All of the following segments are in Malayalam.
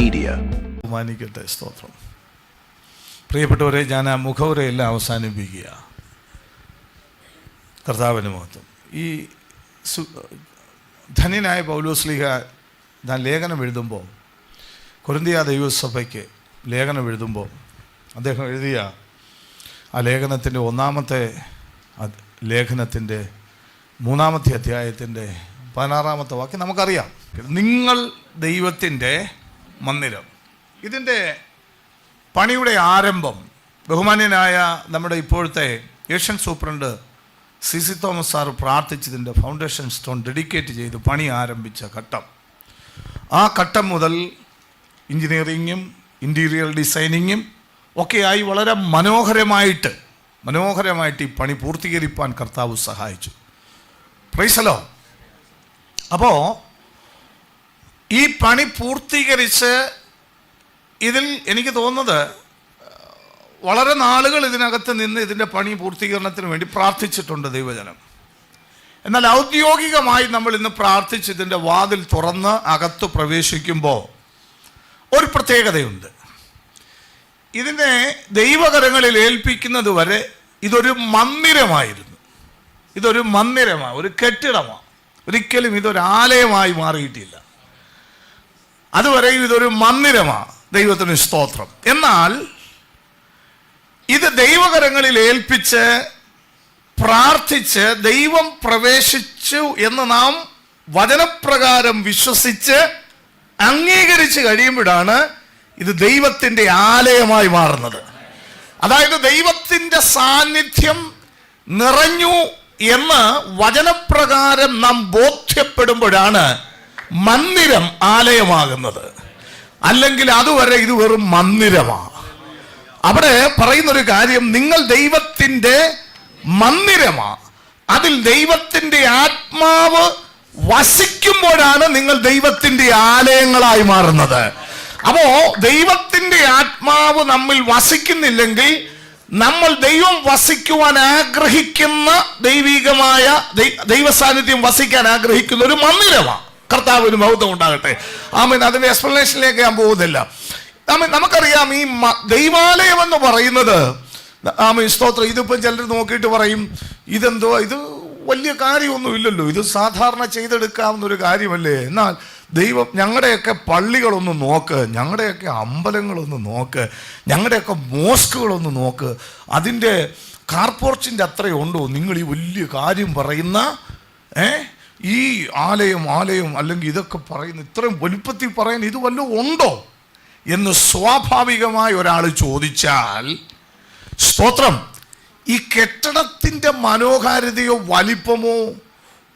Media. ബഹുമാനിക്കട്ടെ. സ്തോത്രം. പ്രിയപ്പെട്ടവരെ, ഞാൻ ആ മുഖവുരയെല്ലാം അവസാനിപ്പിക്കുക. കർത്താവിന് മഹത്വം. ഈ ധന്യനായ പൗലോസ്ലീഹ ഞാൻ ലേഖനം എഴുതുമ്പോൾ, കൊരിന്തിയ ദൈവസഭയ്ക്ക് ലേഖനം എഴുതുമ്പോൾ അദ്ദേഹം എഴുതിയ ആ ലേഖനത്തിൻ്റെ ഒന്നാമത്തെ ലേഖനത്തിൻ്റെ 3-ാമത്തെ അധ്യായത്തിൻ്റെ 16-ാമത്തെ വാക്യം നമുക്കറിയാം. നിങ്ങൾ ദൈവത്തിൻ്റെ മന്ദിരം. ഇതിൻ്റെ പണിയുടെ ആരംഭം ബഹുമാന്യനായ നമ്മുടെ ഇപ്പോഴത്തെ Asian superintendent CC Thomas sir പ്രാർത്ഥിച്ചതിൻ്റെ ഫൗണ്ടേഷൻ സ്റ്റോൺ ഡെഡിക്കേറ്റ് ചെയ്ത് പണി ആരംഭിച്ച ഘട്ടം, ആ ഘട്ടം മുതൽ എഞ്ചിനീയറിങ്ങും ഇൻറ്റീരിയർ ഡിസൈനിങ്ങും ഒക്കെയായി വളരെ മനോഹരമായിട്ട് ഈ പണി പൂർത്തീകരിപ്പാൻ കർത്താവ് സഹായിച്ചു. Price the Lord. അപ്പോൾ ഈ പണി പൂർത്തീകരിച്ച് ഇതിൽ എനിക്ക് തോന്നുന്നത് വളരെ നാളുകൾ ഇതിനകത്ത് നിന്ന് ഇതിൻ്റെ പണി പൂർത്തീകരണത്തിന് വേണ്ടി പ്രാർത്ഥിച്ചിട്ടുണ്ട് ദൈവജനം. എന്നാൽ ഔദ്യോഗികമായി നമ്മൾ ഇന്ന് പ്രാർത്ഥിച്ച് ഇതിൻ്റെ വാതിൽ തുറന്ന് അകത്ത് പ്രവേശിക്കുമ്പോൾ ഒരു പ്രത്യേകതയുണ്ട്. ഇതിനെ ദൈവകരങ്ങളിൽ ഏൽപ്പിക്കുന്നത് വരെ ഇതൊരു മന്ദിരമായിരുന്നു. ഇതൊരു മന്ദിരമാണ്, ഒരു കെട്ടിടമാണ്. ഒരിക്കലും ഇതൊരു ആലയമായി മാറിയിട്ടില്ല. അതുവരെയും ഇതൊരു മന്ദിരമാണ്. ദൈവത്തിന് സ്തോത്രം. എന്നാൽ ഇത് ദൈവകരങ്ങളിൽ ഏൽപ്പിച്ച് പ്രാർത്ഥിച്ച് ദൈവം പ്രവേശിച്ചു എന്ന് നാം വചനപ്രകാരം വിശ്വസിച്ച് അംഗീകരിച്ച് കഴിയുമ്പോഴാണ് ഇത് ദൈവത്തിൻ്റെ ആലയമായി മാറുന്നത്. അതായത് ദൈവത്തിൻ്റെ സാന്നിധ്യം നിറഞ്ഞു എന്ന് വചനപ്രകാരം നാം ബോധ്യപ്പെടുമ്പോഴാണ് മന്ദിരം ആലയമാകുന്നത്. അല്ലെങ്കിൽ അതുവരെ ഇത് വെറും മന്ദിരമാണ്. അവിടെ പറയുന്നൊരു കാര്യം, നിങ്ങൾ ദൈവത്തിൻ്റെ മന്ദിരമാണ്. അതിൽ ദൈവത്തിൻ്റെ ആത്മാവ് വസിക്കുമ്പോഴാണ് നിങ്ങൾ ദൈവത്തിൻ്റെ ആലയങ്ങളായി മാറുന്നത്. അപ്പോ ദൈവത്തിൻ്റെ ആത്മാവ് നമ്മിൽ വസിക്കുന്നില്ലെങ്കിൽ നമ്മൾ ദൈവം വസിക്കുവാൻ ആഗ്രഹിക്കുന്ന ദൈവികമായ ദൈവസാന്നിധ്യം വസിക്കാൻ ആഗ്രഹിക്കുന്ന ഒരു മന്ദിരമാണ്. കർത്താവിന് മഹത്വം ഉണ്ടാകട്ടെ. ആമേൻ. അതിന്റെ എക്സ്പ്ലനേഷനിലേക്ക് ഞാൻ പോകുന്നില്ല. നമുക്കറിയാം, ഈ ദൈവാലയം എന്ന് പറയുന്നത്, ആമേൻ സ്തോത്രം, ഇതിപ്പം ചിലർ നോക്കിയിട്ട് പറയും ഇതെന്തോ, ഇത് വലിയ കാര്യമൊന്നുമില്ലല്ലോ, ഇത് സാധാരണ ചെയ്തെടുക്കാവുന്ന ഒരു കാര്യമല്ലേ. എന്നാൽ ദൈവം, ഞങ്ങളുടെയൊക്കെ പള്ളികളൊന്ന് നോക്ക്, ഞങ്ങളുടെയൊക്കെ അമ്പലങ്ങളൊന്ന് നോക്ക്, ഞങ്ങളുടെയൊക്കെ മോസ്കുകളൊന്ന് നോക്ക്, അതിൻ്റെ കാർപോർച്ചിൻ്റെ അത്രയുണ്ടോ നിങ്ങൾ ഈ വലിയ കാര്യം പറയുന്ന ഈ ആലയം അല്ലെങ്കിൽ ഇതൊക്കെ പറയുന്ന ഇത്രയും വലുപ്പത്തിൽ പറയാൻ ഇത് വല്ലതും ഉണ്ടോ എന്ന് സ്വാഭാവികമായി ഒരാൾ ചോദിച്ചാൽ, സ്തോത്രം, ഈ കെട്ടിടത്തിൻ്റെ മനോഹാരിതയോ വലിപ്പമോ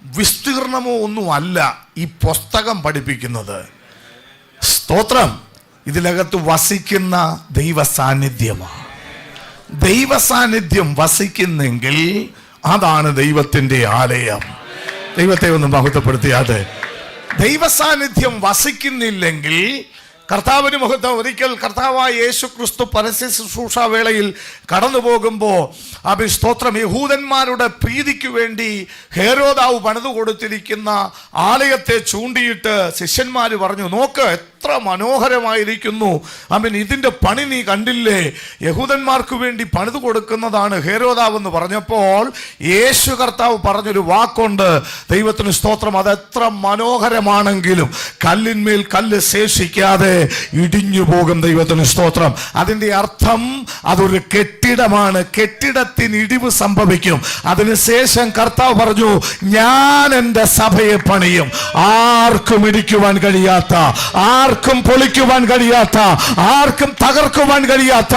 വിസ്തീർണമോ ഒന്നുമല്ല ഈ പുസ്തകം പഠിപ്പിക്കുന്നത്. സ്തോത്രം, ഇതിനകത്ത് വസിക്കുന്ന ദൈവസാന്നിധ്യമാണ്. ദൈവസാന്നിധ്യം വസിക്കുന്നെങ്കിൽ അതാണ് ദൈവത്തിൻ്റെ ആലയം. ദൈവത്തെ ഒന്ന് മഹത്വപ്പെടുത്തിയാതെ. ദൈവസാന്നിധ്യം വസിക്കുന്നില്ലെങ്കിൽ കർത്താവിന് മഹത്വം. ഒരിക്കൽ കർത്താവായ യേശു ക്രിസ്തു പരസ്യ ശുശ്രൂഷ വേളയിൽ കടന്നു പോകുമ്പോൾ സ്തോത്രം, യഹൂദന്മാരുടെ പ്രീതിക്ക് വേണ്ടി ഹേരോദാവ് പണിതു കൊടുത്തിരിക്കുന്ന ആലയത്തെ ചൂണ്ടിയിട്ട് ശിഷ്യന്മാർ പറഞ്ഞു, നോക്ക് എത്ര മനോഹരമായിരിക്കുന്നു. ഇതിൻ്റെ പണി നീ കണ്ടില്ലേ? യഹൂദന്മാർക്ക് വേണ്ടി പണിതു കൊടുക്കുന്നതാണ് ഹേരോദാവ് എന്ന് പറഞ്ഞപ്പോൾ യേശു കർത്താവ് പറഞ്ഞൊരു വാക്കുണ്ട്. ദൈവത്തിന് സ്തോത്രം. അതെത്ര മനോഹരമാണെങ്കിലും കല്ലിന്മേൽ കല്ല് ശേഷിക്കാതെ ഇടിഞ്ഞു പോകും. ദൈവത്തിന് സ്തോത്രം. അതിൻ്റെ അർത്ഥം അതൊരു കെട്ടിടമാണ്. കെട്ടിടത്തിന് ഇടിവ് സംഭവിക്കും. അതിനുശേഷം കർത്താവ് പറഞ്ഞു, ഞാൻ എൻ്റെ സഭയെ പണിയും. ആർക്കും ഇടിക്കുവാൻ കഴിയാത്ത, ആർക്കും പൊളിക്കുവാൻ കഴിയാത്ത, ആർക്കും തകർക്കുവാൻ കഴിയാത്ത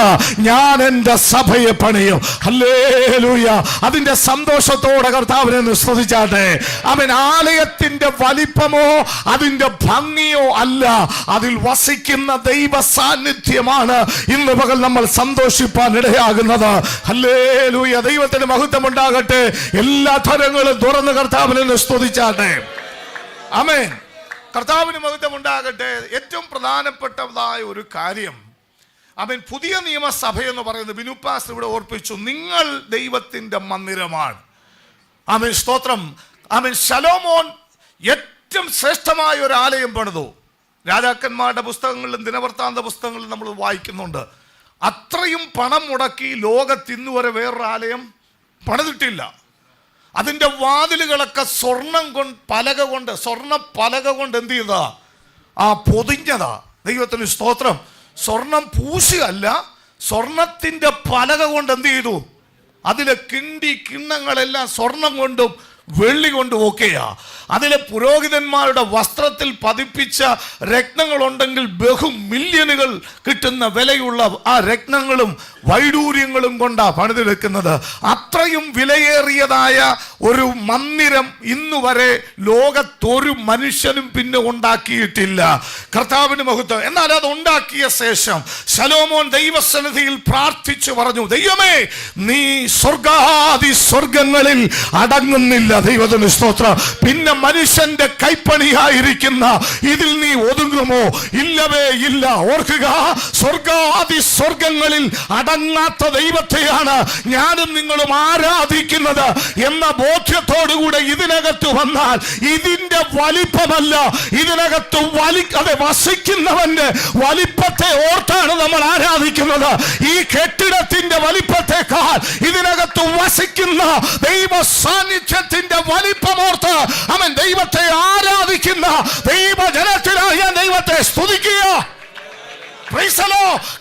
ഞാൻ എൻ്റെ സഭയെ പണിയും. ഹല്ലേലൂയ. അതിൻ്റെ സന്തോഷത്തോടെ കർത്താവിനെ സ്തുതിച്ചാട്ടെ. അവൻ ആലയത്തിൻ്റെ വലിപ്പമോ അതിൻ്റെ ഭംഗിയോ അല്ല, അതിൽ വസിക്കുന്ന ദൈവ സാന്നിധ്യമാണ് ഇന്ന് പകൽ നമ്മൾ സന്തോഷിപ്പാൻ ഇടയാകുന്നത്. ഹല്ലേലൂയ. ദൈവത്തിന് മഹത്വം ഉണ്ടാകട്ടെ. എല്ലാ തരങ്ങളും തുറന്ന് കർത്താവിനെ സ്തുതിച്ചാട്ടെ. ആമേൻ. കർത്താവിന് മഹത്വം ഉണ്ടാകട്ടെ. ഏറ്റവും പ്രധാനപ്പെട്ടതായ ഒരു കാര്യം, അവൻ പുതിയ നിയമസഭ എന്ന് പറയുന്നത് ബിനുപ്പാസ് ഇവിടെ ഓർപ്പിച്ചു, നിങ്ങൾ ദൈവത്തിൻ്റെ മന്ദിരമാണ്. ആമേൻ സ്തോത്രം. ആമേൻ. ശലോമോൻ ഏറ്റവും ശ്രേഷ്ഠമായ ഒരു ആലയം പണിതു. രാജാക്കന്മാരുടെ പുസ്തകങ്ങളിലും ദിനവൃത്താന്ത പുസ്തകങ്ങളിലും നമ്മൾ വായിക്കുന്നുണ്ട്. അത്രയും പണം മുടക്കി ലോകത്തിന്നു വരെ വേറൊരു ആലയം പണിതിട്ടില്ല. അതിൻ്റെ വാതിലുകളൊക്കെ സ്വർണം കൊണ്ട് സ്വർണ്ണ പലക കൊണ്ട് എന്ത് ചെയ്തതാ? പൊതിഞ്ഞതാ. ദൈവത്തിന് സ്തോത്രം. സ്വർണം പൂശുകയല്ല, സ്വർണത്തിൻ്റെ പലക കൊണ്ട് എന്ത് ചെയ്തു? അതിലെ കിണ്ണങ്ങളെല്ലാം സ്വർണം കൊണ്ടും വെള്ളി കൊണ്ടും ഒക്കെയാ. അതിലെ പുരോഹിതന്മാരുടെ വസ്ത്രത്തിൽ പതിപ്പിച്ച രത്നങ്ങളുണ്ടെങ്കിൽ ബഹുമില്യനുകൾ കിട്ടുന്ന വിലയുള്ള ആ രത്നങ്ങളും വൈഡൂര്യങ്ങളും കൊണ്ടാണ് പണിതെടുക്കുന്നത്. അത്രയും വിലയേറിയതായ ഒരു മന്ദിരം ഇന്നുവരെ ലോകത്തൊരു മനുഷ്യനും പിന്നെ ഉണ്ടാക്കിയിട്ടില്ല. കർത്താവിന് മഹത്വം. എന്നാൽ അത് ഉണ്ടാക്കിയ ശേഷം ശലോമോൻ ദൈവസന്നിധിയിൽ പ്രാർത്ഥിച്ചു പറഞ്ഞു, ദൈവമേ, നീ സ്വർഗാദി സ്വർഗങ്ങളിൽ അടങ്ങുന്നില്ല. ദൈവത്തിന് സ്തോത്രം. പിന്നെ മനുഷ്യന്റെ കൈപ്പണിയായിരിക്കുന്ന ഇതിൽ നീ ഒതുങ്ങുമോ? ഇല്ലവേ ഇല്ല. ഓർക്കുക, സ്വർഗാദി സ്വർഗങ്ങളിൽ അടങ്ങാത്ത ദൈവത്തെയാണ് ഞാനും നിങ്ങളും ആരാധിക്കുന്നത് എന്ന ബോധ്യത്തോടുകൂടെ ഇതിനകത്ത് വന്നാൽ ഇതിന്റെ വലിപ്പമല്ല, ഇതിനകത്ത് വസിക്കുന്നവന്റെ വലിപ്പത്തെ ഓർത്താണ് നമ്മൾ ആരാധിക്കുന്നത്. ഈ കെട്ടിടത്തിന്റെ വലിപ്പത്തെക്കാൾ ഇതിനകത്ത് വസിക്കുന്ന ദൈവ സാന്നിധ്യത്തിന്റെ വലിപ്പമോർത്ത് അവൻ ദൈവത്തെ ആരാധിക്കുന്ന ദൈവജനത്തിനായി ഞാൻ ദൈവത്തെ സ്തുതിക്കുക.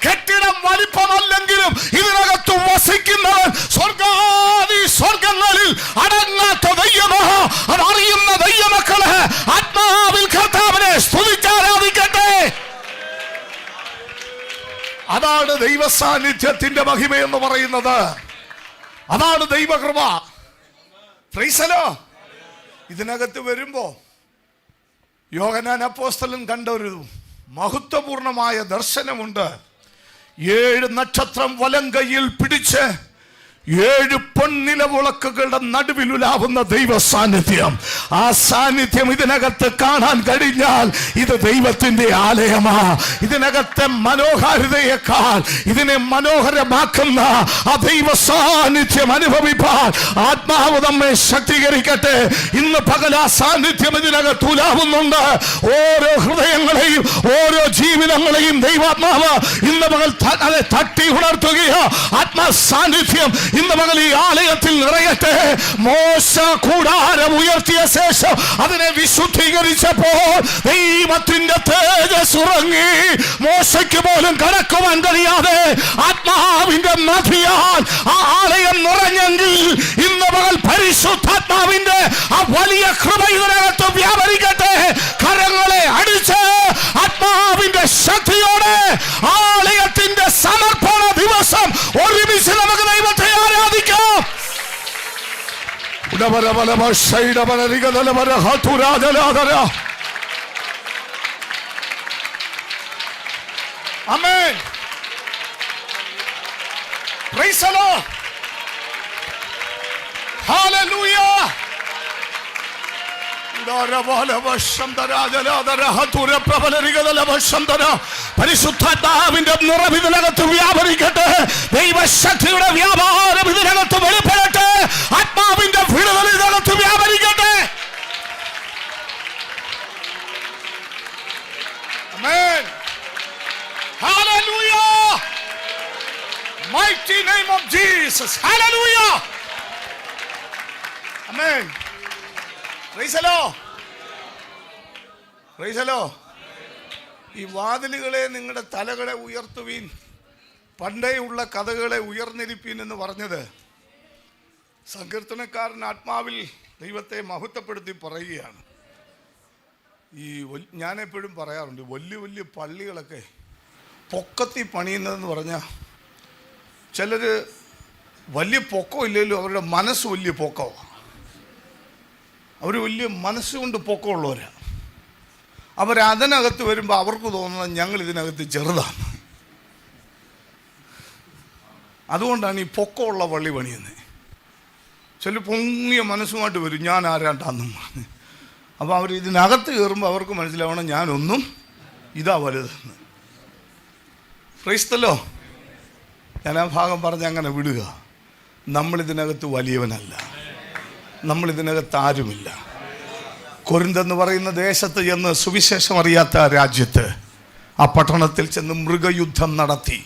കെട്ടിടം വലിപ്പമല്ലെങ്കിലും ഇതിനകത്ത് വസിക്കുന്നവൻ സ്വർഗാദി സ്വർഗങ്ങളിൽ അടങ്ങാത്ത ദൈവമാ. അതറിയുന്ന ദൈവമക്കളെ ആത്മാവിൽ കർത്താവിനെ സ്തുതിച്ചാരാധിക്കട്ടെ. അതാണ് ദൈവ സാന്നിധ്യത്തിന്റെ മഹിമയെന്ന് പറയുന്നത്. അതാണ് ദൈവകൃപ. ഇതിനകത്ത് വരുമ്പോ യോഹന്നാൻ അപ്പോസ്തലൻ കണ്ട ഒരു മഹത്വപൂർണമായ ദർശനമുണ്ട്. 7 നക്ഷത്രം വലം കൈയിൽ പിടിച്ച് 7 പൊൻനിലവിളക്കുകളുടെ നടുവിൽ ഉലാവുന്ന ദൈവ സാന്നിധ്യം. ആ സാന്നിധ്യം ഇതിനകത്ത് കാണാൻ കഴിഞ്ഞാൽ ഇത് ദൈവത്തിന്റെ ആലയമാ. ഇതിനകത്തെ മനോഹാരിതയേക്കാൾ ഇതിനെ മനോഹരമാക്കുന്ന ആ ദൈവ സാന്നിധ്യം അനുഭവിപ്പാൻ ആത്മാവ് നമ്മെ ശക്തീകരിക്കട്ടെ. ഇന്ന് പകൽ ആ സാന്നിധ്യം ഇതിനകത്ത് ഉലാവുന്നുണ്ട്. ഓരോ ഹൃദയങ്ങളെയും ഓരോ ജീവിതങ്ങളെയും ദൈവാത്മാവ് ഇന്ന് പകൽ തട്ടി ഉണർത്തുകയോ. ആത്മാ സാന്നിധ്യം ഇന്ന് മകൾ ഈ ആലയത്തിൽ നിറയട്ടെ. മോശ കൂടാരം ഉയർത്തിയ ശേഷം അതിനെ വിശുദ്ധീകരിച്ചപ്പോൾ ദൈവത്തിന്റെ തേജസ് ഉറങ്ങി. മോശയ്ക്ക് പോലും കടക്കുവാൻ കഴിയാതെ ആത്മാവിന്റെ നദിയാൽ ആ ആലയം നിറഞ്ഞെങ്കിൽ ഇന്ന് മകൾ പരിശുദ്ധാത്മാവിന്റെ ആ വലിയ കൃപ ഇതിനകത്ത് വ്യാപരിക്കട്ടെ. കരങ്ങളെ അടിച്ച് ആത്മാവിന്റെ ശക്തിയോടെ ആലയത്തിന്റെ സമർപ്പണ ദിവസം ഒരുമിച്ച് നമുക്ക് ദൈവത്തെ ആരാധിക്കാം. Amen. Praise the lord. Hallelujah. പരിശുദ്ധാത്മാവിന്റെ നിറവ് ഇതിനകത്ത് വ്യാപരിക്കട്ടെ. ദൈവശക്തിയുടെ വ്യാപാരം ഇതിനകത്ത് വെളിപ്പെടട്ടെ. ആത്മാവിന്റെ വിടുതൽ ഇതിനകത്ത് വ്യാപരിക്കട്ടെ. ആമേൻ. Hallelujah. Mighty name of Jesus. Hallelujah. Amen. Praise the Lord. Praise the Lord. ഈ വാതിലുകളെ നിങ്ങളുടെ തലകളെ ഉയർത്തുവീൻ, പണ്ടേയുള്ള കഥകളെ ഉയർന്നിരിപ്പീൻ എന്ന് പറഞ്ഞത് സങ്കീർത്തനക്കാരൻ ആത്മാവിൽ ദൈവത്തെ മഹത്വപ്പെടുത്തി പറയുകയാണ്. ഞാനെപ്പോഴും പറയാറുണ്ട്, വലിയ വലിയ പള്ളികളൊക്കെ പൊക്കത്തി പണിയുന്നതെന്ന് പറഞ്ഞാൽ ചിലർ വലിയ പൊക്കമില്ലല്ലോ, അവരുടെ മനസ്സ് വലിയ പൊക്കമാണ്. അവർ വലിയ മനസ്സുകൊണ്ട് പൊക്കമുള്ളവരാണ്. അവരതിനകത്ത് വരുമ്പോൾ അവർക്ക് തോന്നുന്നത് ഞങ്ങൾ ഇതിനകത്ത് ചെറുതാണ്. അതുകൊണ്ടാണ് ഈ പൊക്കമുള്ള പള്ളി പണിയുന്നത്. ചില പൊങ്ങിയ മനസ്സുമായിട്ട് വരും, ഞാൻ ആരാണ്ടാന്നും പറഞ്ഞ്. അപ്പോൾ അവർ ഇതിനകത്ത് കയറുമ്പോൾ അവർക്ക് മനസ്സിലാവണം ഞാനൊന്നും ഇതാ വലുതെന്ന്. ക്രൈസ്തലോ, ഞാൻ ആ ഭാഗം പറഞ്ഞ് അങ്ങനെ വിടുക. നമ്മളിതിനകത്ത് വലിയവനല്ല, നമ്മളിതിനകത്ത് ആരുമില്ല. കൊരിന്തെന്ന് പറയുന്ന ദേശത്ത് ചെന്ന് സുവിശേഷം അറിയാത്ത രാജ്യത്ത് ആ പട്ടണത്തിൽ ചെന്ന് മൃഗയുദ്ധം നടത്തി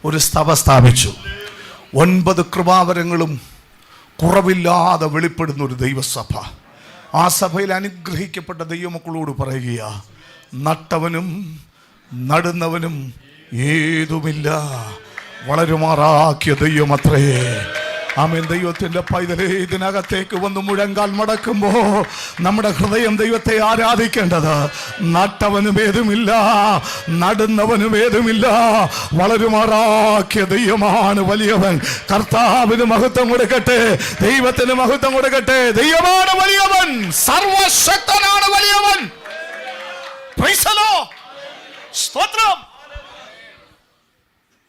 ഒരു സഭ സ്ഥാപിച്ചു. 9 കൃപാവരങ്ങളും കുറവില്ലാതെ വെളിപ്പെടുന്ന ഒരു ദൈവസഭ. ആ സഭയിൽ അനുഗ്രഹിക്കപ്പെട്ട ദൈവമക്കളോട് പറയുക, നട്ടവനും നടുന്നവനും ഏതുമില്ല, വളരുമാറാക്കിയ ദൈവമത്രേ. ആമേൻ. ദൈവത്തിൻ്റെ പൈതലേ, ഇതിനകത്തേക്ക് വന്ന് മുഴങ്കാൽ മടക്കുമ്പോ നമ്മുടെ ഹൃദയം ദൈവത്തെ ആരാധിക്കേണ്ടത്. നട്ടവനും ഏതുമില്ല, നടുന്നവനും ഏതുമില്ല, വളരുമാറാക്കിയ ദൈവമാണ് വലിയവൻ. കർത്താവിന് മഹത്വം കൊടുക്കട്ടെ, ദൈവത്തിന് മഹത്വം കൊടുക്കട്ടെ. ദൈവമാണ് വലിയവൻ, സർവശക്തനാണ് വലിയവൻ. Price the Lord. സ്തോത്രം.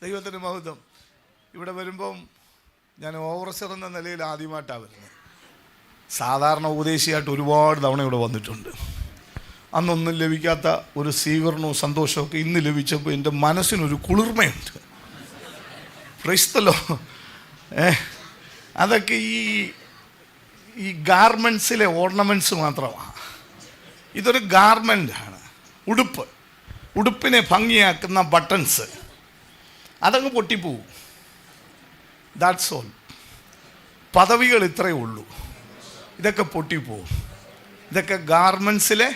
ദൈവത്തിന് മഹത്വം. ഇവിടെ വരുമ്പം ഞാൻ ഓവർസർ എന്ന നിലയിൽ ആദ്യമായിട്ടാണ് വരുന്നത്. സാധാരണ ഉപദേശിയായിട്ട് ഒരുപാട് തവണ ഇവിടെ വന്നിട്ടുണ്ട്. അന്നൊന്നും ലഭിക്കാത്ത ഒരു സ്വീകരണവും സന്തോഷമൊക്കെ ഇന്ന് ലഭിച്ചപ്പോൾ എൻ്റെ മനസ്സിനൊരു കുളിർമയുണ്ട്. Price the Lord. അതൊക്കെ ഈ ഗാർമെൻറ്റ്സിലെ ഓർണമെൻറ്റ്സ് മാത്രമാണ്. ഇതൊരു ഗാർമെൻ്റാണ്. ഉടുപ്പിനെ ഭംഗിയാക്കുന്ന ബട്ടൺസ് അതങ്ങ് പൊട്ടിപ്പോവും. That's all. പദവികൾ ഇത്രയേ ഉള്ളൂ. ഇതൊക്കെ പൊട്ടിപ്പോവും. ഇതൊക്കെ ഗാർമെൻറ്റ്സിലെ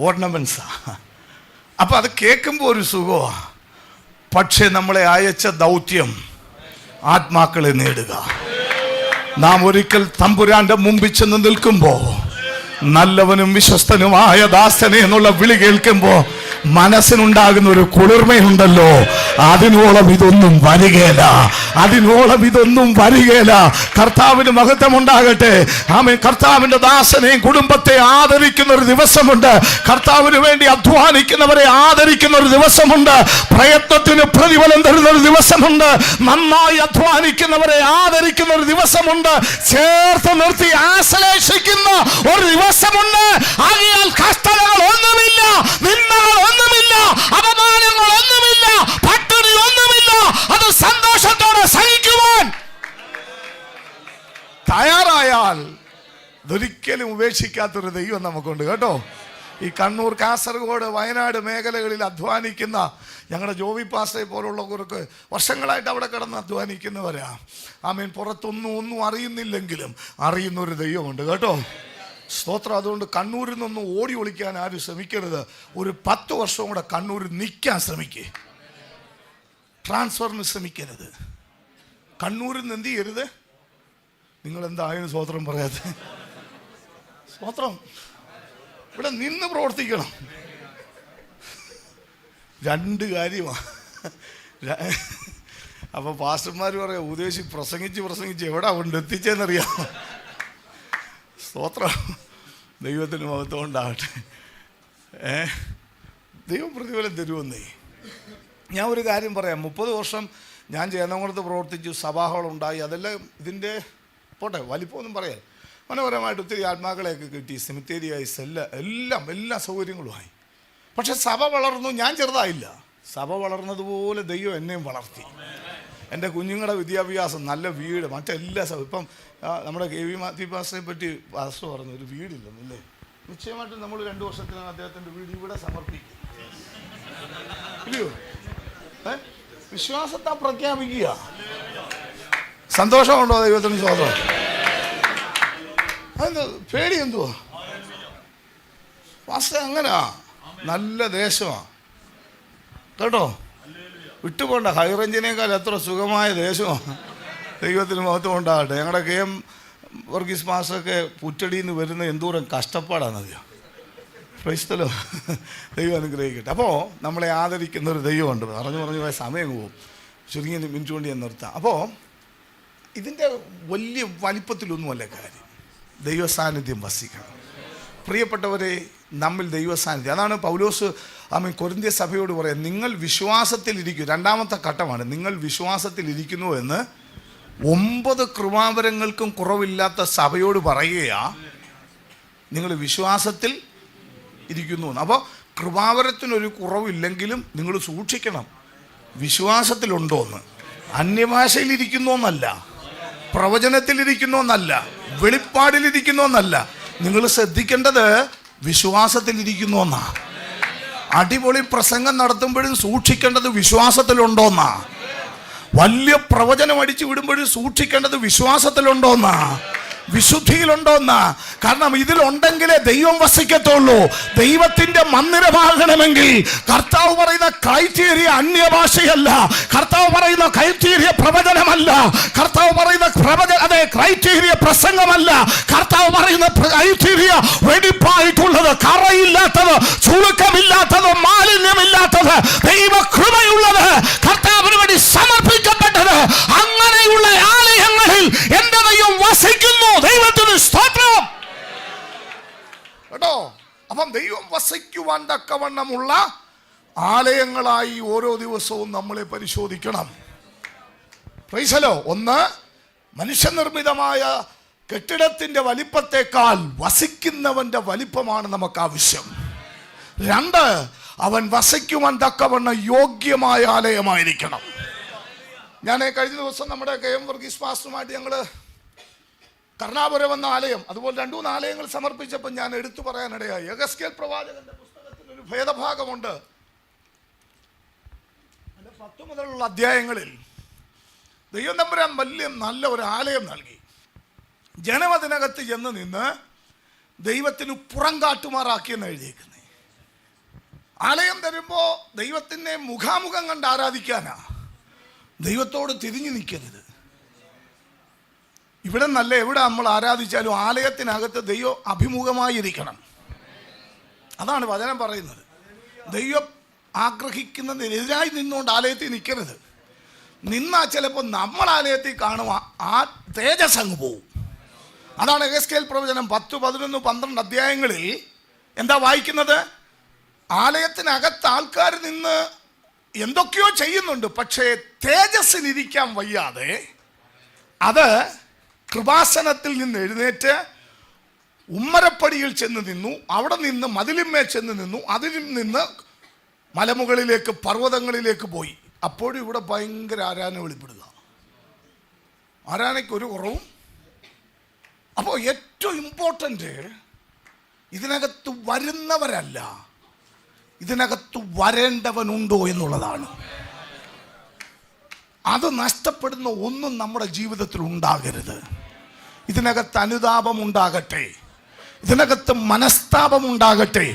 ഓർണമെൻറ്റ്സാണ്. അപ്പം അത് കേൾക്കുമ്പോൾ ഒരു സുഖമാണ്. പക്ഷേ നമ്മളെ അയച്ച ദൗത്യം ആത്മാക്കളെ നേടുക. നാം ഒരിക്കൽ തമ്പുരാന്റെ മുമ്പിൽ ചെന്ന് നിൽക്കുമ്പോൾ നല്ലവനും വിശ്വസ്തനുമായ ദാസനെ എന്നുള്ള വിളി കേൾക്കുമ്പോൾ മനസ്സിനുണ്ടാകുന്ന ഒരു കുളിർമയുണ്ടല്ലോ, അതിനോളം ഇതൊന്നും വരികയില്ല, അതിനോളം ഇതൊന്നും വരികയില്ല. കർത്താവിന് മഹത്വം ഉണ്ടാകട്ടെ. ആമേൻ. കർത്താവിന്റെ ദാസനെയും കുടുംബത്തെ ആദരിക്കുന്ന ഒരു ദിവസമുണ്ട്. കർത്താവിന് വേണ്ടി അധ്വാനിക്കുന്നവരെ ആദരിക്കുന്ന ഒരു ദിവസമുണ്ട്. പ്രയത്നത്തിന് പ്രതിഫലം തരുന്ന ഒരു ദിവസമുണ്ട്. നന്നായി അധ്വാനിക്കുന്നവരെ ആദരിക്കുന്ന ഒരു ദിവസമുണ്ട്. ചേർത്ത് നിർത്തി ആശ്ലേഷിക്കുന്ന ഒരു ദിവസമുണ്ട്. ആകയാൽ കഷ്ടതകൾ ഒന്നുമില്ല, നിന്ദകൾ ഒന്നുമില്ല, അപമാനങ്ങൾ ഒന്നുമില്ല, പട്ടിണി ഒന്നുമില്ല. അത് സന്തോഷത്തോടെ സഹിക്കുവാൻ തയ്യാറായാൽ ഇതൊരിക്കലും ഉപേക്ഷിക്കാത്തൊരു ദൈവം നമുക്കുണ്ട് കേട്ടോ. ഈ കണ്ണൂർ, കാസർഗോഡ്, വയനാട് മേഖലകളിൽ അധ്വാനിക്കുന്ന ഞങ്ങളുടെ ജോബി പാസ്റ്ററെ പോലുള്ളവർക്ക് വർഷങ്ങളായിട്ട് അവിടെ കിടന്ന് അധ്വാനിക്കുന്നവരാ. ആമേൻ. പുറത്തൊന്നും അറിയുന്നില്ലെങ്കിലും അറിയുന്നൊരു ദൈവമുണ്ട് കേട്ടോ. സ്തോത്രം. അതുകൊണ്ട് കണ്ണൂരിൽ നിന്നൊന്നും ഓടി ഒളിക്കാൻ ആരും ശ്രമിക്കരുത്. ഒരു 10 വർഷവും കൂടെ കണ്ണൂരിൽ നിൽക്കാൻ ശ്രമിക്കേ. ട്രാൻസ്ഫറിന് ശ്രമിക്കരുത്. കണ്ണൂരിൽ നിന്ന് എന്ത് ചെയ്യരുത്. നിങ്ങളെന്തായാലും സ്തോത്രം പറയാതെ. സ്തോത്രം. ഇവിടെ നിന്ന് പ്രവർത്തിക്കണം. 2 കാര്യമാണ്. അപ്പോൾ പാസ്റ്റർമാർ പറയാം, ഉദ്ദേശി പ്രസംഗിച്ച് എവിടെ കൊണ്ട് എത്തിച്ചെന്നറിയാം. സ്തോത്രം. ദൈവത്തിന് മഹത്വം ഉണ്ടാകട്ടെ. ദൈവം പ്രതിഫലം തരുമെന്നേ. ഞാൻ ഒരു കാര്യം പറയാം. 30 വർഷം ഞാൻ ചേന്നംകുളത്ത് പ്രവർത്തിച്ചു, സഭാഹോളുണ്ടായി. അതെല്ലാം ഇതിൻ്റെ പോട്ടെ, വലിപ്പമൊന്നും പറയാം. മനോഹരമായിട്ട് ഒത്തിരി ആത്മാക്കളെയൊക്കെ കിട്ടി. സെമിത്തേരിയായി, എല്ലാ സൗകര്യങ്ങളുമായി. പക്ഷെ സഭ വളർന്നു. ഞാൻ ചെറുതായില്ല. സഭ വളർന്നതുപോലെ ദൈവം എന്നെയും വളർത്തി. എൻ്റെ കുഞ്ഞുങ്ങളുടെ വിദ്യാഭ്യാസം, നല്ല വീട്, മറ്റെല്ലാ ഇപ്പം നമ്മുടെ കെ വി മാത്യു പാസ്റ്ററെ പറ്റി പാസ്റ്റർ പറഞ്ഞു, ഒരു വീടില്ലെന്നല്ലേ. നിശ്ചയമായിട്ടും നമ്മൾ 2 വർഷത്തിനകം അദ്ദേഹത്തിൻ്റെ വീട് ഇവിടെ സമർപ്പിക്കും. ഇല്ലയോ? വിശ്വാസത്തെ പ്രഖ്യാപിക്കുക. സന്തോഷമുണ്ടോ ദൈവത്തിന്? സ്തോത്രം. അതെന്താ പേടി? എന്തുവാ പാസ്റ്റർ? അങ്ങനാ. നല്ല ദേശമാണ് കേട്ടോ. വിട്ടുപോണ്ട. ഹൈറേഞ്ചിനേക്കാൾ എത്ര സുഖമായ ദേശമാണ്. ദൈവത്തിന് മഹത്വം ഉണ്ടാകട്ടെ. ഞങ്ങളുടെ KM വർഗീസ് മാസ്റ്ററൊക്കെ പുറ്റടിയിൽ നിന്ന് വരുന്ന എന്തോരം കഷ്ടപ്പാടാണെന്നറിയാം. Price the Lord. ദൈവം അനുഗ്രഹിക്കട്ടെ. അപ്പോൾ നമ്മളെ ആദരിക്കുന്ന ഒരു ദൈവമുണ്ട്. പറഞ്ഞു പോയ സമയം പോകും. ചുരുങ്ങിയ മിനിറ്റ് കൊണ്ട് ഞാൻ നിർത്താം. അപ്പോൾ ഇതിൻ്റെ വലിയ വലിപ്പത്തിലൊന്നുമല്ല കാര്യം. ദൈവ സാന്നിധ്യം വസിക്കണം. പ്രിയപ്പെട്ടവരെ, നമ്മിൽ ദൈവ സാന്നിധ്യം. അതാണ് പൗലോസ് കൊരിന്ത്യ സഭയോട് പറയാം, നിങ്ങൾ വിശ്വാസത്തിലിരിക്കും. 2ാമത്തെ ഘട്ടമാണ്. നിങ്ങൾ വിശ്വാസത്തിലിരിക്കുന്നു എന്ന് 9 കൃപാവരങ്ങൾക്കും കുറവില്ലാത്ത സഭയോട് പറയുക. നിങ്ങൾ വിശ്വാസത്തിൽ ഇരിക്കുന്നു. അപ്പോൾ കൃപാവരത്തിനൊരു കുറവില്ലെങ്കിലും നിങ്ങൾ സൂക്ഷിക്കണം. വിശ്വാസത്തിലുണ്ടോയെന്ന്. അന്യഭാഷയിലിരിക്കുന്നോന്നല്ല, പ്രവചനത്തിലിരിക്കുന്നോന്നല്ല, വെളിപ്പാടിലിരിക്കുന്നോന്നല്ല, നിങ്ങൾ ശ്രദ്ധിക്കേണ്ടത് വിശ്വാസത്തിലിരിക്കുന്നു എന്നാ. അടിപൊളി പ്രസംഗം നടത്തുമ്പോഴും സൂക്ഷിക്കേണ്ടത് വിശ്വാസത്തിലുണ്ടോന്നാ. വലിയ പ്രവചനം അടിച്ചു വിടുമ്പോഴും സൂക്ഷിക്കേണ്ടത് വിശ്വാസത്തിലുണ്ടോന്നാ, വിശുദ്ധിയിലുണ്ടോന്നാ. കാരണം ഇതിലുണ്ടെങ്കിലേ ദൈവം വസിക്കത്തുള്ളൂ. ദൈവത്തിന്റെ മന്ദിരമാകണമെങ്കിൽ കർത്താവ് പറയുന്ന ക്രൈറ്റീരിയ അന്യഭാഷയല്ല, കർത്താവ് പറയുന്ന ക്രൈറ്റീരിയ പ്രവചനമല്ല, കർത്താവ് പറയുന്ന ക്രൈറ്റീരിയ പ്രസംഗമല്ല, കർത്താവ് പറയുന്ന ക്രൈറ്റീരിയ വെടിപ്പായിട്ടുള്ളത്, കറയില്ലാത്തത്, ചുളുക്കമില്ലാത്തത്, മാലിന്യമില്ലാത്തത്, ദൈവകൃപയുള്ളത്, കർത്താവിന് വേണ്ടി സമർപ്പിക്കപ്പെട്ടത്. അങ്ങനെയുള്ള ആലയങ്ങളിൽ എന്റെ ദൈവം വസിക്കുന്നു. ദൈവത്തിന് സ്തോത്രം കേട്ടോ. അപ്പം ദൈവം വസിക്കുവാൻ തക്കവണ്ണമുള്ള ആലയങ്ങളായി ഓരോ ദിവസവും നമ്മളെ പരിശോധിക്കണം. പ്രൈസലോ. ഒന്ന്, മനുഷ്യനിർമ്മിതമായ കെട്ടിടത്തിന്റെ വലിപ്പത്തെക്കാൾ വസിക്കുന്നവന്റെ വലിപ്പമാണ് നമുക്ക് ആവശ്യം. രണ്ട്, അവൻ വസിക്കുവാൻ തക്കവണ്ണം യോഗ്യമായ ആലയമായിരിക്കണം. ഞാൻ കഴിഞ്ഞ ദിവസം നമ്മുടെ KM വർഗീസ് മാസ്റ്ററുമായിട്ട് ഞങ്ങൾ കർണാപുരം എന്ന ആലയം, അതുപോലെ 2-3 ആലയങ്ങൾ സമർപ്പിച്ചപ്പോൾ ഞാൻ എടുത്തു പറയാനിടയായി. യെഹെസ്കേൽ പ്രവാചകന്റെ പുസ്തകത്തിൽ ഒരു ഭേദഭാഗമുണ്ട്. 10 മുതലുള്ള അധ്യായങ്ങളിൽ ദൈവം തമ്പുരാൻ വലിയ നല്ല ഒരു ആലയം നൽകി. ജനം അതിനകത്ത് ചെന്ന് നിന്ന് ദൈവത്തിന് പുറം കാട്ടുമാറാക്കിയെന്ന് എഴുതിയിരിക്കുന്നത്. ആലയം തരുമ്പോൾ ദൈവത്തിനെ മുഖാമുഖം കണ്ട് ആരാധിക്കാനാ, ദൈവത്തോട് തിരിഞ്ഞു നിൽക്കരുത്. ഇവിടെ നല്ല എവിടെ നമ്മൾ ആരാധിച്ചാലും ആലയത്തിനകത്ത് ദൈവം അഭിമുഖമായിരിക്കണം. അതാണ് വചനം പറയുന്നത്. ദൈവം ആഗ്രഹിക്കുന്നതിനെതിരായി നിന്നുകൊണ്ട് ആലയത്തിൽ നിൽക്കരുത്. നിന്നാൽ ചിലപ്പോൾ നമ്മൾ ആലയത്തിൽ കാണുക ആ തേജസ് അങ്ങ് പോവും. അതാണ് യെഹെസ്കേൽ പ്രവചനം 10, 11, 12 അധ്യായങ്ങളിൽ എന്താ വായിക്കുന്നത്? ആലയത്തിനകത്ത് ആൾക്കാർ നിന്ന് എന്തൊക്കെയോ ചെയ്യുന്നുണ്ട്, പക്ഷേ തേജസ്സിനിരിക്കാൻ വയ്യാതെ അത് കൃപാസനത്തിൽ നിന്ന് എഴുന്നേറ്റ് ഉമ്മരപ്പടിയിൽ ചെന്ന് നിന്നു, അവിടെ നിന്ന് മതിലിന്മേൽ ചെന്ന് നിന്നു, അതിൽ നിന്ന് മലമുകളിലേക്ക് പർവ്വതങ്ങളിലേക്ക് പോയി. അപ്പോഴും ഇവിടെ ഭയങ്കര ആരാധന വെളിപ്പെടുക, ആരാധനയ്ക്ക് ഒരു കുറവും. അപ്പോൾ ഏറ്റവും ഇമ്പോർട്ടൻ്റ് ഇതിനകത്ത് വരുന്നവരല്ല, ഇതിനകത്ത് വരേണ്ടവനുണ്ടോ എന്നുള്ളതാണ്. അത് നഷ്ടപ്പെടുന്ന ഒന്നും നമ്മുടെ ജീവിതത്തിൽ ഉണ്ടാകരുത്. ഇതിനകത്ത് അനുതാപം ഉണ്ടാകട്ടെ, ഇതിനകത്ത് മനസ്താപം ഉണ്ടാകട്ടെ,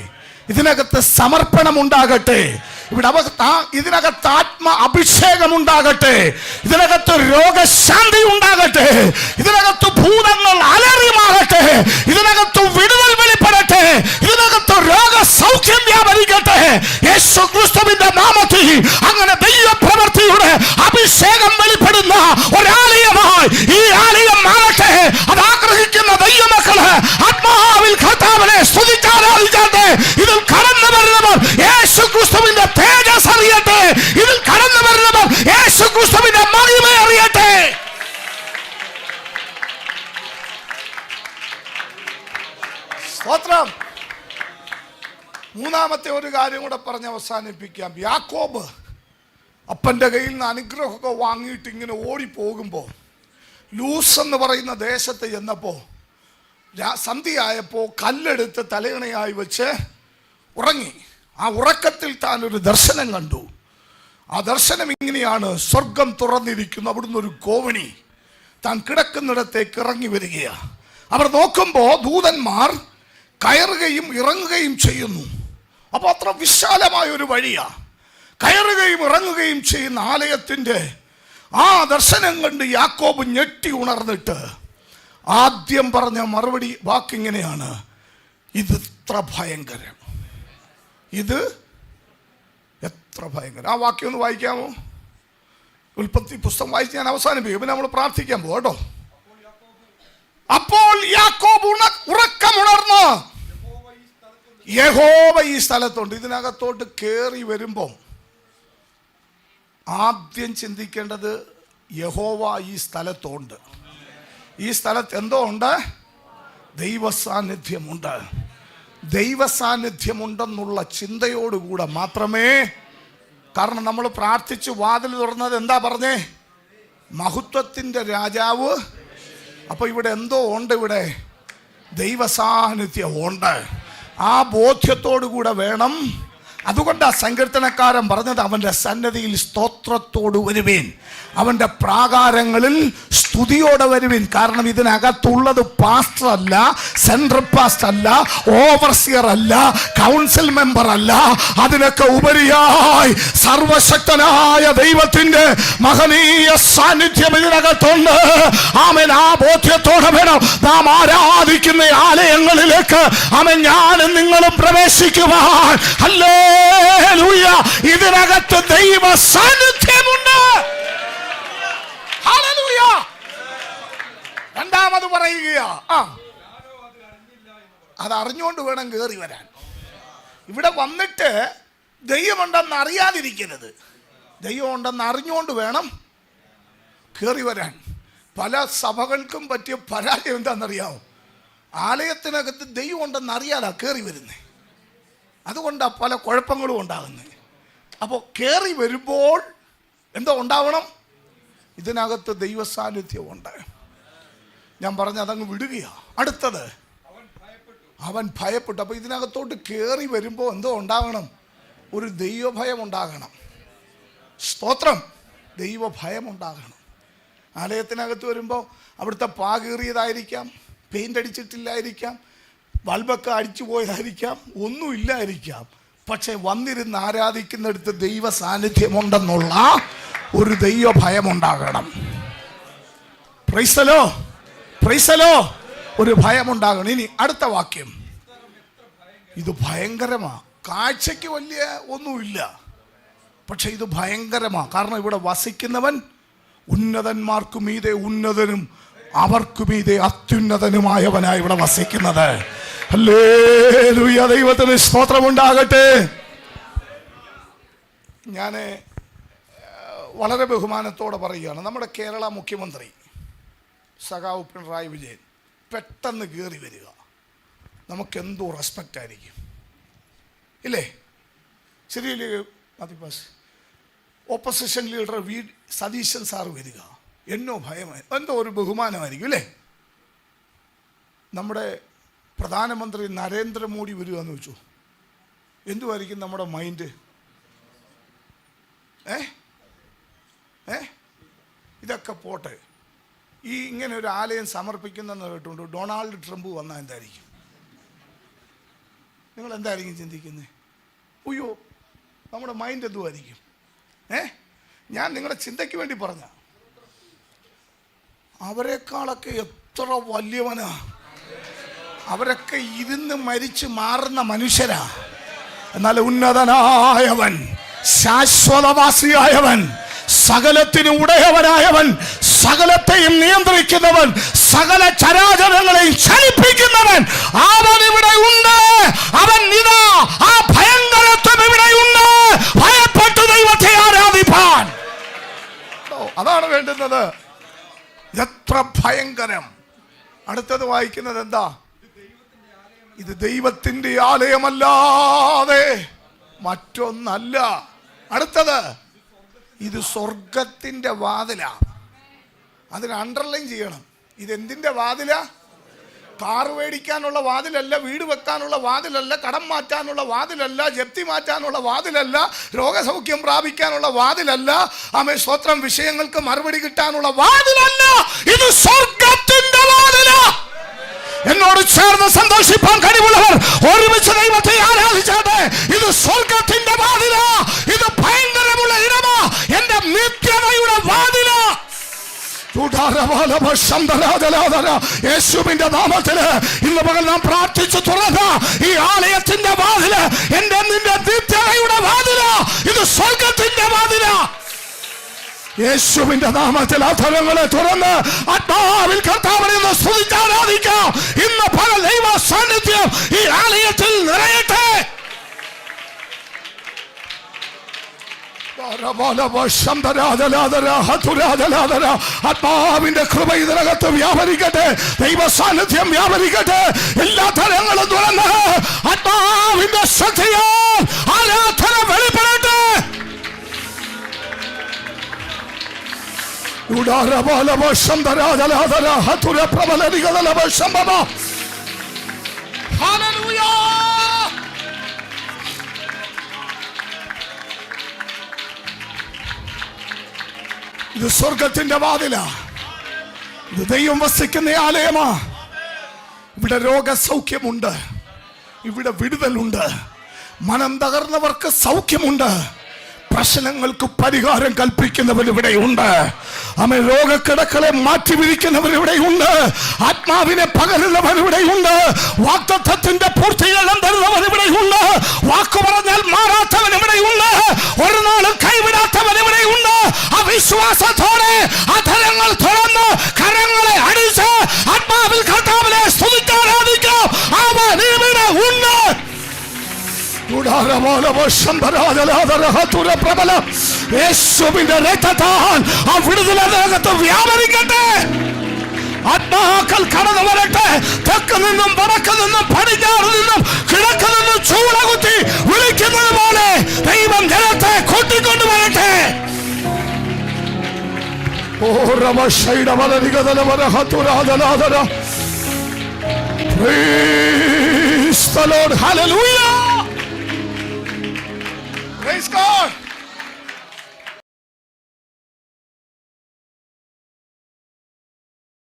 ഇതിനകത്ത് സമർപ്പണം ഉണ്ടാകട്ടെ, ഇതിനകത്ത് ആത്മ അഭിഷേകം ഉണ്ടാകട്ടെ, ഇതിനകത്ത് രോഗശാന്തി ഉണ്ടാകട്ടെ, ഇതിനകത്ത് ഭൂതങ്ങൾ അലറിയുമാകട്ടെ, ഇതിനകത്ത് വിടുതൽ വെളിപ്പെടട്ടെ, ഇതിനകത്ത് രോഗസൗഖ്യം വ്യാപരിക്കട്ടെ. യേശു ക്രിസ്തുവിന്റെ നാമത്തിൽ അങ്ങനെ ദൈവപ്രവൃത്തിയുടെ അഭിഷേകം വെളിപ്പെടുന്ന ഒരാലയമായി ഈ ആലയം മാറട്ടെ. അത് ആഗ്രഹിക്കുന്ന ദൈവമക്കള് ആത്മാവിൽ കർത്താവിനെ സ്തുതിച്ചാരാധിച്ചാട്ടെ. ഇതിൽ കടന്നു വരുന്നവർ യേശു ക്രിസ്തുവിന്റെ തേജസ് അറിയട്ടെ, ഇതിൽ കടന്നു വരുന്നവർ യേശു ക്രിസ്തുവിന്റെ മഹിമ അറിയട്ടെ. സ്തോത്രം. മൂന്നാമത്തെ ഒരു കാര്യം കൂടെ പറഞ്ഞ് അവസാനിപ്പിക്കാം. യാക്കോബ് അപ്പൻ്റെ കയ്യിൽ നിന്ന് അനുഗ്രഹമൊക്കെ വാങ്ങിയിട്ട് ഇങ്ങനെ ഓടിപ്പോകുമ്പോൾ ലൂസ് എന്ന് പറയുന്ന ദേശത്ത് ചെന്നപ്പോൾ സന്ധ്യയായപ്പോൾ കല്ലെടുത്ത് തലയിണയായി വെച്ച് ഉറങ്ങി. ആ ഉറക്കത്തിൽ താൻ ഒരു ദർശനം കണ്ടു. ആ ദർശനം ഇങ്ങനെയാണ്: സ്വർഗം തുറന്നിരിക്കുന്നു, അവിടുന്ന് ഒരു കോവണി താൻ കിടക്കുന്നിടത്തേക്ക് ഇറങ്ങി വരികയാണ്. അവർ നോക്കുമ്പോൾ ദൂതന്മാർ കയറുകയും ഇറങ്ങുകയും ചെയ്യുന്നു. അപ്പോൾ അത്ര വിശാലമായ ഒരു വഴിയാ. കയറുകയും ഇറങ്ങുകയും ചെയ്യുന്ന ആലയത്തിൻ്റെ ആ ദർശനം കണ്ട് യാക്കോബ് ഞെട്ടി ഉണർന്നിട്ട് ആദ്യം പറഞ്ഞ മറുപടി വാക്കിങ്ങനെയാണ്: ഇത് എത്ര ഭയങ്കരം, ഇത് എത്ര ഭയങ്കരം. ആ വാക്യം ഒന്ന് വായിക്കാമോ? ഉൽപ്പത്തി പുസ്തകം വായിച്ച് ഞാൻ അവസാനിപ്പിക്കും, പിന്നെ നമ്മൾ പ്രാർത്ഥിക്കാൻ പോകും കേട്ടോ. അപ്പോൾ യാക്കോബ് ഉറക്കമുണർന്ന്, യഹോവ ഈ സ്ഥലത്തുണ്ട്. ഇതിനകത്തോട്ട് കയറി വരുമ്പോൾ ആദ്യം ചിന്തിക്കേണ്ടത് യഹോവ ഈ സ്ഥലത്തുണ്ട്. ഈ സ്ഥലത്ത് എന്തോ ഉണ്ട്? ദൈവസാന്നിധ്യമുണ്ട്. ദൈവസാന്നിധ്യമുണ്ടെന്നുള്ള ചിന്തയോടുകൂടെ മാത്രമേ, കാരണം നമ്മൾ പ്രാർത്ഥിച്ച് വാതിൽ തുറന്നത് എന്താ പറഞ്ഞേ? മഹത്വത്തിൻ്റെ രാജാവ്. അപ്പോൾ ഇവിടെ എന്തോ ഉണ്ട്, ഇവിടെ ദൈവ സാന്നിധ്യം ഉണ്ട്. ആ ബോധ്യത്തോടു കൂടെ വേണം. അതുകൊണ്ടാ സങ്കീർത്തനക്കാരൻ പറഞ്ഞത്, അവൻ്റെ സന്നദ്ധിയിൽ സ്തോത്രത്തോട് വരുവേൻ, അവൻ്റെ പ്രാകാരങ്ങളിൽ സ്തുതിയോടെ വരുവേൻ. കാരണം ഇതിനകത്തുള്ളത് പാസ്റ്റർ അല്ല, സെൻട്രൽ പാസ്റ്റർ അല്ല, ഓവർസിയർ അല്ല, കൗൺസിൽ മെമ്പർ അല്ല. അതിനൊക്കെ ഉപരിയായി സർവശക്തനായ ദൈവത്തിൻ്റെ മഹനീയ സാന്നിധ്യം ഇതിനകത്തുണ്ട്. ആമേൻ. ആ ബോധ്യത്തോടെ വേണം നാം ആരാധിക്കുന്ന ആലയങ്ങളിലേക്ക് ആമേൻ ഞാനും നിങ്ങളും പ്രവേശിക്കുവാൻ. ഹല്ലേലൂയ. ഇതിനകത്ത് ദൈവ സാന്നിധ്യമുണ്ട്. ഹല്ലേലൂയ. രണ്ടാമത് പറയുകയാ, അത് അറിഞ്ഞുകൊണ്ട് വേണം കയറി വരാൻ. ഇവിടെ വന്നിട്ട് ദൈവമുണ്ടെന്ന് അറിയാതിരിക്കരുത്, ദൈവമുണ്ടെന്ന് അറിഞ്ഞുകൊണ്ട് വേണം കയറി വരാൻ. പല സഭകൾക്കും പറ്റിയ പരാജയം എന്താണെന്നറിയാമോ? ആലയത്തിനകത്ത് ദൈവം ഉണ്ടെന്ന് അറിയാതാ കയറി വരുന്നത്. അതുകൊണ്ടാണ് പല കുഴപ്പങ്ങളും ഉണ്ടാകുന്നത്. അപ്പോൾ കയറി വരുമ്പോൾ എന്തോ ഉണ്ടാവണം? ഇതിനകത്ത് ദൈവ സാന്നിധ്യമുണ്ട്. ഞാൻ പറഞ്ഞ അതങ്ങ് വിടുകയാണ്. അടുത്തത്, അവൻ ഭയപ്പെട്ടു. അപ്പോൾ ഇതിനകത്തോട്ട് കയറി വരുമ്പോൾ എന്തോ ഉണ്ടാകണം? ഒരു ദൈവഭയം ഉണ്ടാകണം. സ്തോത്രം. ദൈവഭയം ഉണ്ടാകണം. ആലയത്തിനകത്ത് വരുമ്പോൾ അവിടുത്തെ പാ കീറിയതായിരിക്കാം, പെയിൻ്റ് അടിച്ചിട്ടില്ലായിരിക്കാം, ബൾബൊക്കെ അടിച്ചു പോയതായിരിക്കാം, ഒന്നുമില്ലായിരിക്കാം. പക്ഷെ വന്നിരുന്ന് ആരാധിക്കുന്നിടത്ത് ദൈവ സാന്നിധ്യമുണ്ടെന്നുള്ള ഒരു ദൈവഭയം ഉണ്ടാകണം. പ്രൈസലോ, പ്രൈസലോ. ഒരു ഭയമുണ്ടാകണം. ഇനി അടുത്ത വാക്യം, ഇത് ഭയങ്കരമാണ്. കാഴ്ചയ്ക്ക് വലിയ ഒന്നുമില്ല, പക്ഷെ ഇത് ഭയങ്കരമാണ്. കാരണം ഇവിടെ വസിക്കുന്നവൻ ഉന്നതന്മാർക്കു മീതെ ഉന്നതനും അവർക്കു മീതെ അത്യുന്നതനുമായവനായി ഇവിടെ വസിക്കുന്നത്. ഹല്ലേലൂയ. ദൈവത്തിന് സ്തോത്രമുണ്ടാകട്ടെ. ഞാൻ വളരെ ബഹുമാനത്തോടെ പറയുകയാണ്, നമ്മുടെ കേരള മുഖ്യമന്ത്രി സഖാവ് പിണറായി വിജയൻ പെട്ടെന്ന് കയറി വരിക, നമുക്കെന്തോ റെസ്പെക്റ്റ് ആയിരിക്കും, ഇല്ലേ? ശരിയല്ലേ മതിപ്പാസ്? ഓപ്പോസിഷൻ ലീഡർ സതീശൻ സാറ് വരിക, എന്നോ ഭയമായി, എന്തോ ഒരു ബഹുമാനമായിരിക്കും, അല്ലേ? നമ്മുടെ പ്രധാനമന്ത്രി നരേന്ദ്രമോദി വരിക എന്ന് വെച്ചു, എന്തുമായിരിക്കും നമ്മുടെ മൈൻഡ്? ഇതൊക്കെ പോട്ടെ. ഈ ഇങ്ങനെ ഒരു ആലയം സമർപ്പിക്കുന്നെന്ന് കേട്ടുകൊണ്ട് ഡൊണാൾഡ് ട്രംപ് വന്നാൽ എന്തായിരിക്കും? നിങ്ങൾ എന്തായിരിക്കും ചിന്തിക്കുന്നത്? അയ്യോ, നമ്മുടെ മൈൻഡ് എന്തുമായിരിക്കും? ഞാൻ നിങ്ങളുടെ ചിന്തയ്ക്ക് വേണ്ടി പറഞ്ഞ, അവരെക്കാളൊക്കെ എത്ര വലിയവനാ. അവരൊക്കെ ഇരുന്ന് മരിച്ച് മാറുന്ന മനുഷ്യരാ. എന്നാൽ ഉന്നതനായവൻ, ശാശ്വതവാസിയായവൻ, സകലത്തിനും ഉടയവനായവൻ, സകലത്തെയും നിയന്ത്രിക്കുന്നവൻ, സകല ചരാചരങ്ങളെയും ചലിപ്പിക്കുന്നവൻ, അവൻ ഇവിടെ ഉണ്ട്. അവൻ ഇതാ, ആ ഭയങ്കരത്വം ഇവിടെ ഉണ്ട്. ഭയപ്പെട്ടു ദൈവത്തെ ആരാധിപ്പാൻ. അതാണ് വേണ്ടുന്നത്. എത്ര ഭയങ്കരം. അടുത്തത് വായിക്കുന്നത് എന്താ? ഇത് ദൈവത്തിന്റെ ആലയമല്ലാതെ മറ്റൊന്നല്ല. അടുത്തത്, ഇത് സ്വർഗത്തിന്റെ വാതിലാ. അതിന് അണ്ടർലൈൻ ചെയ്യണം. ഇതെന്തിന്റെ വാതിലാ? കാറ് മേടിക്കാനുള്ള വാതിലല്ല, വീട് വെക്കാനുള്ള വാതിലല്ല, കടം മാറ്റാനുള്ള വാതിലല്ല, ജപ്തി മാറ്റാനുള്ള വാതിലല്ല, രോഗസൗഖ്യം പ്രാപിക്കാനുള്ള വാതിലല്ല, സ്തോത്രം, വിഷയങ്ങൾക്ക് മറുപടി കിട്ടാനുള്ള വാതിലല്ല. ഇത് സ്വർഗത്തിന്റെ വാതിലാ. എന്നോട് ചേർന്ന് സന്തോഷിപ്പാൻ കഴിവുള്ളവർ ഒരുമിച്ച് ദൈവത്തെ ആരാധിച്ചാട്ടെ. ഇത് സ്വർഗത്തിന്റെ വാതിലാ. ഇത് ഭയങ്കരമുള്ള ഇടമാ. എന്റെ നിത്യതയുടെ വാതിലാ. യേശുവിന്റെ നാമത്തില് ഇന്ന് പകൽ നാം പ്രാർത്ഥിച്ചു തുറന്ന ഈ ആലയത്തിന്റെ വാതില് എന്റെ നിന്റെ നിത്യതയുടെ വാതിലാ. ഇത് സ്വർഗത്തിന്റെ വാതിലാ. യേശുവിന്റെ നാമത്തിൽ അധരങ്ങളെ തുറന്ന് ആത്മാവിൽ കർത്താവിനെ സ്തുതിച്ച് ആരാധിക്കാം. ഇന്ന് പകൽ ദൈവ സാന്നിധ്യം ഈ ആലയത്തിൽ നിറയട്ടെ. ആത്മാവിന്റെ കൃപ ഇതിനകത്ത് വ്യാപരിക്കട്ടെ. ദൈവ സാന്നിധ്യം വ്യാപരിക്കട്ടെ. എല്ലാ തലങ്ങളും തുറന്ന് ആത്മാവിന്റെ ശക്തിയാൽ ആരാധന വെളിപ്പെടട്ടെ. ഇത് സ്വർഗത്തിന്റെ വാതിലാ. ഇത് ദൈവം വസിക്കുന്ന ആലയമാ. ഇവിടെ രോഗസൗഖ്യമുണ്ട്, ഇവിടെ വിടുതലുണ്ട്, മനം തകർന്നവർക്ക് സൗഖ്യമുണ്ട്, പ്രശ്നങ്ങൾക്ക് പരിഹാരം കൽപ്പിക്കുന്നവർ ഇവിടെയുണ്ട്. ആമേൻ. രോഗക്കിടക്കളെ മാറ്റി വിരിക്കുന്നവർ ഇവിടെയുണ്ട്, ആത്മാവിനെ പകരുന്നവർ ഇവിടെയുണ്ട്, വാഗ്ദത്തത്തിന്റെ പൂർത്തീകരണം തരുന്നവർ ഇവിടെയുണ്ട്, വാക്കു പറഞ്ഞാൽ മാറാത്തവൻ ഇവിടെയുണ്ട്, ഒരു നാളും കൈവിടാത്തവൻ ഇവിടെയുണ്ട്. അവിശ്വാസത്തോടെ അധരങ്ങൾ തുറന്ന് കരങ്ങളെ അടിച്ച് ആത്മാവിൽ കർത്താവിനെ സ്തുതിച്ചാരാധിക്കാം. അവൻ ഇവിടെ ഉണ്ട്. യേശുവിന്റെ രക്തത്താൽ ആ വിടുതലകത്ത് വ്യാപരിക്കട്ടെ. ആത്മാക്കൾ കടന്നു വരട്ടെ. തെക്ക് നിന്നും വടക്ക് നിന്നും പടിഞ്ഞാറ് നിന്നും കിഴക്ക് നിന്നും ചൂളകുത്തി വിളിക്കുന്നത് പോലെ ദൈവം ജനത്തെ കൂട്ടിക്കൊണ്ടുവരട്ടെ. Praise the Lord. Hallelujah.